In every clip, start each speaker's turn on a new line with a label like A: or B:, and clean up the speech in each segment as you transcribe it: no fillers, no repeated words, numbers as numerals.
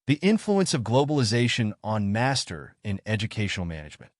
A: The influence of globalization on master in educational management.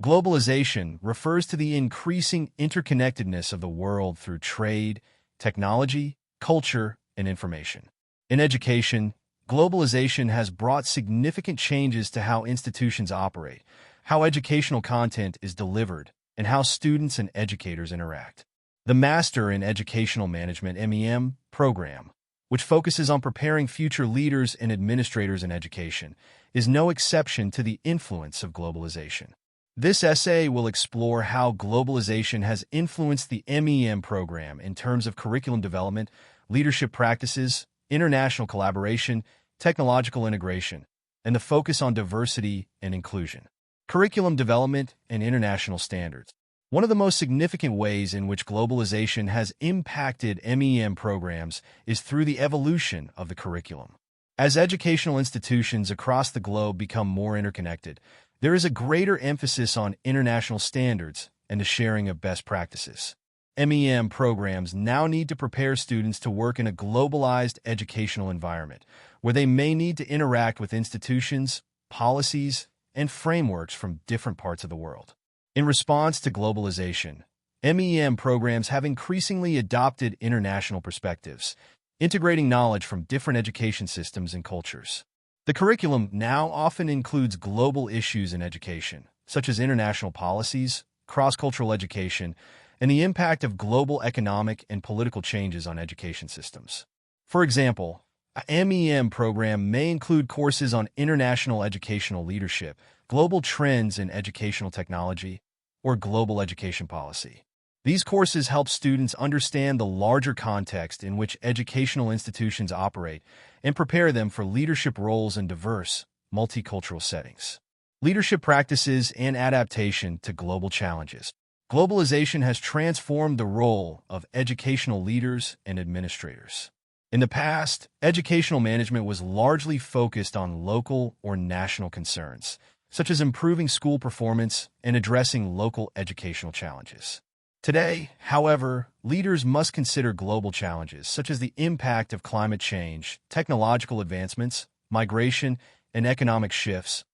A: Globalization refers to the increasing interconnectedness of the world through trade, technology, culture, and information. In education, globalization has brought significant changes to how institutions operate, how educational content is delivered, and how students and educators interact. The Master in Educational Management (MEM) program, which focuses on preparing future leaders and administrators in education, is no exception to the influence of globalization. This essay will explore how globalization has influenced the MEM program in terms of curriculum development, leadership practices, international collaboration, technological integration, and the focus on diversity and inclusion. Curriculum development and international standards. One of the most significant ways in which globalization has impacted MEM programs is through the evolution of the curriculum. As educational institutions across the globe become more interconnected, there is a greater emphasis on international standards and the sharing of best practices. MEM programs now need to prepare students to work in a globalized educational environment, where they may need to interact with institutions, policies, and frameworks from different parts of the world. In response to globalization, MEM programs have increasingly adopted international perspectives, integrating knowledge from different education systems and cultures. The curriculum now often includes global issues in education, such as international policies, cross-cultural education, and the impact of global economic and political changes on education systems. For example, a MEM program may include courses on international educational leadership, global trends in educational technology, or global education policy. These courses help students understand the larger context in which educational institutions operate and prepare them for leadership roles in diverse, multicultural settings. Leadership practices and adaptation to global challenges. Globalization has transformed the role of educational leaders and administrators. In the past, educational management was largely focused on local or national concerns, such as improving school performance and addressing local educational challenges. Today, however, leaders must consider global challenges such as the impact of climate change, technological advancements, migration, and economic shifts,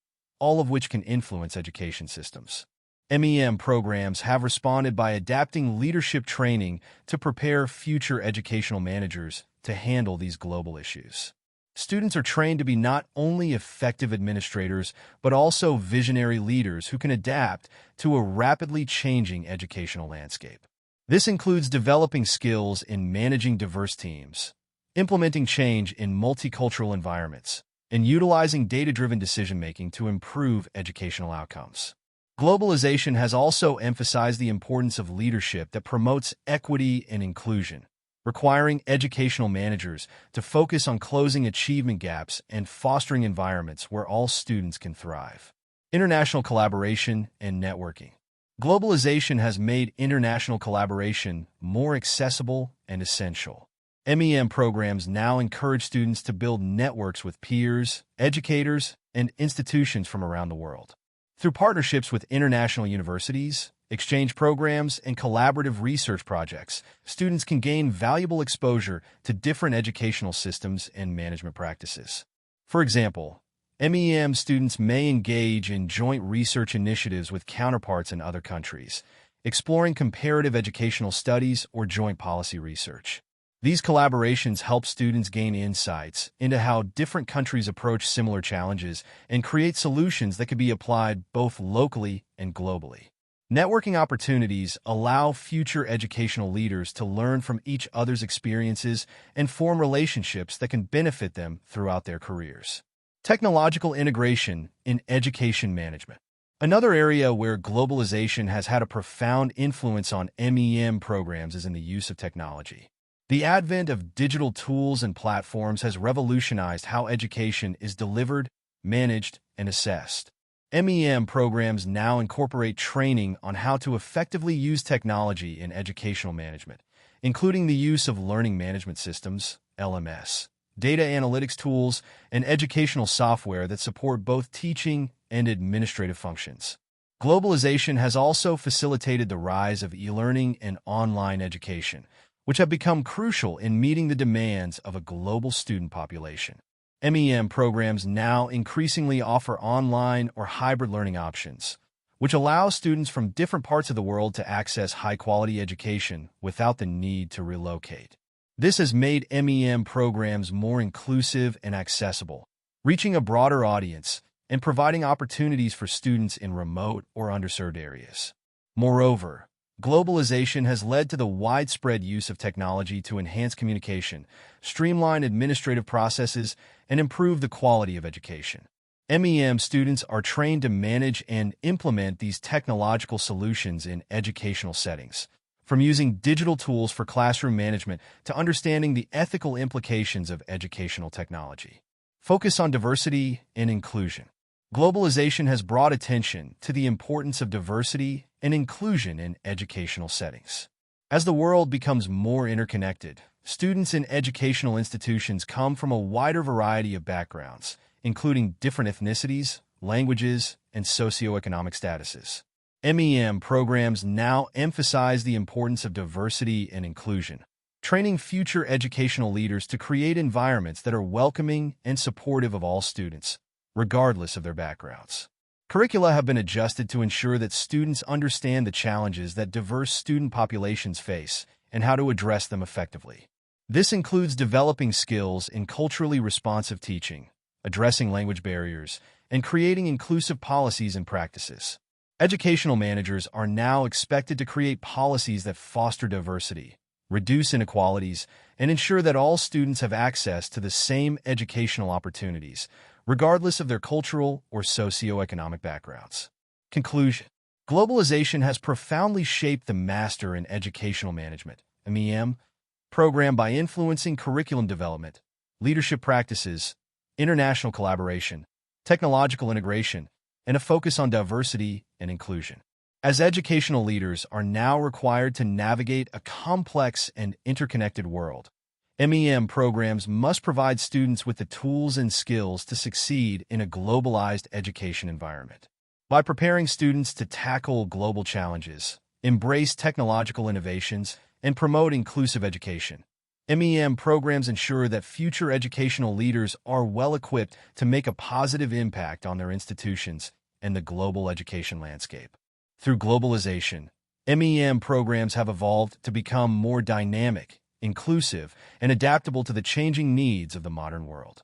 A: all of which can influence education systems. MEM programs have responded by adapting leadership training to prepare future educational managers to handle these global issues. Students are trained to be not only effective administrators, but also visionary leaders who can adapt to a rapidly changing educational landscape. This includes developing skills in managing diverse teams, implementing change in multicultural environments, and utilizing data-driven decision-making to improve educational outcomes. Globalization has also emphasized the importance of leadership that promotes equity and inclusion, requiring educational managers to focus on closing achievement gaps and fostering environments where all students can thrive. International collaboration and networking. Globalization has made international collaboration more accessible and essential. MEM programs now encourage students to build networks with peers, educators, and institutions from around the world. Through partnerships with international universities, exchange programs, and collaborative research projects, students can gain valuable exposure to different educational systems and management practices. For example, MEM students may engage in joint research initiatives with counterparts in other countries, exploring comparative educational studies or joint policy research. These collaborations help students gain insights into how different countries approach similar challenges and create solutions that can be applied both locally and globally. Networking opportunities allow future educational leaders to learn from each other's experiences and form relationships that can benefit them throughout their careers. Technological integration in education management. Another area where globalization has had a profound influence on MEM programs is in the use of technology. The advent of digital tools and platforms has revolutionized how education is delivered, managed, and assessed. MEM programs now incorporate training on how to effectively use technology in educational management, including the use of learning management systems, LMS, data analytics tools, and educational software that support both teaching and administrative functions. Globalization has also facilitated the rise of e-learning and online education, which have become crucial in meeting the demands of a global student population. MEM programs now increasingly offer online or hybrid learning options, which allows students from different parts of the world to access high-quality education without the need to relocate. This has made MEM programs more inclusive and accessible, reaching a broader audience and providing opportunities for students in remote or underserved areas. Moreover, globalization has led to the widespread use of technology to enhance communication, streamline administrative processes, and improve the quality of education. MEM students are trained to manage and implement these technological solutions in educational settings, from using digital tools for classroom management to understanding the ethical implications of educational technology. Focus on diversity and inclusion. Globalization has brought attention to the importance of diversity and inclusion in educational settings. As the world becomes more interconnected, students in educational institutions come from a wider variety of backgrounds, including different ethnicities, languages, and socioeconomic statuses. MEM programs now emphasize the importance of diversity and inclusion, training future educational leaders to create environments that are welcoming and supportive of all students, regardless of their backgrounds. Curricula have been adjusted to ensure that students understand the challenges that diverse student populations face and how to address them effectively. This includes developing skills in culturally responsive teaching, addressing language barriers, and creating inclusive policies and practices. Educational managers are now expected to create policies that foster diversity, reduce inequalities, and ensure that all students have access to the same educational opportunities, regardless of their cultural or socioeconomic backgrounds. Conclusion: globalization has profoundly shaped the Master in Educational Management (MEM) program by influencing curriculum development, leadership practices, international collaboration, technological integration, and a focus on diversity and inclusion. As educational leaders are now required to navigate a complex and interconnected world, MEM programs must provide students with the tools and skills to succeed in a globalized education environment. By preparing students to tackle global challenges, embrace technological innovations, and promote inclusive education, MEM programs ensure that future educational leaders are well-equipped to make a positive impact on their institutions and the global education landscape. Through globalization, MEM programs have evolved to become more dynamic, inclusive, and adaptable to the changing needs of the modern world.